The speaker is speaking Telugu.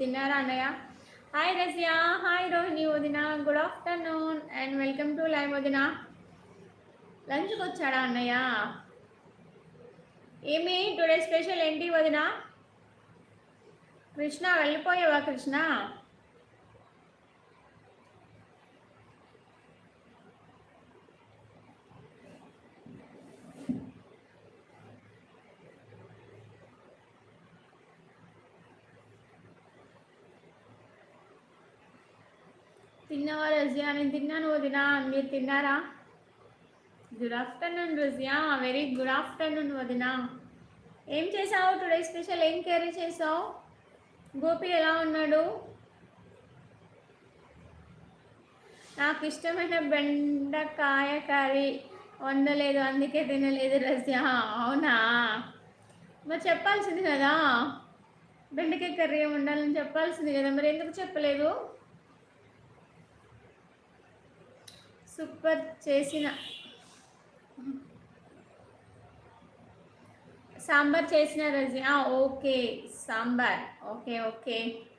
తిన్నారా అన్నయ్య? హాయ్ రజియా, హాయ్ రోహిణి వదిన, good afternoon and welcome to live వదిన. లంచ్కి వచ్చాడా అన్నయ్య? ఏమి టుడే స్పెషల్ ఏంటి వదిన? కృష్ణ వెళ్ళిపోయావా కృష్ణ? తిన్నావా రజియా? నేను తిన్నాను వదిన, మీరు తిన్నారా? Good afternoon Razia, very good afternoon వదిన. ఏం చేసావు టుడే స్పెషల్? ఏం కర్రీ చేసావు? గోపి ఎలా ఉన్నాడు? నాకు ఇష్టమైన బెండకాయ కర్రీ వండలేదు, అందుకే తినలేదు రజియా. అవునా? మరి చెప్పాల్సింది కదా, బెండకాయ కర్రీ ఏమి ఉండాలని చెప్పాల్సింది కదా, మరి ఎందుకు చెప్పలేదు? సూపర్ చేసిన సాంబార్ చేసిన Razia. Okay, sambar. Okay okay.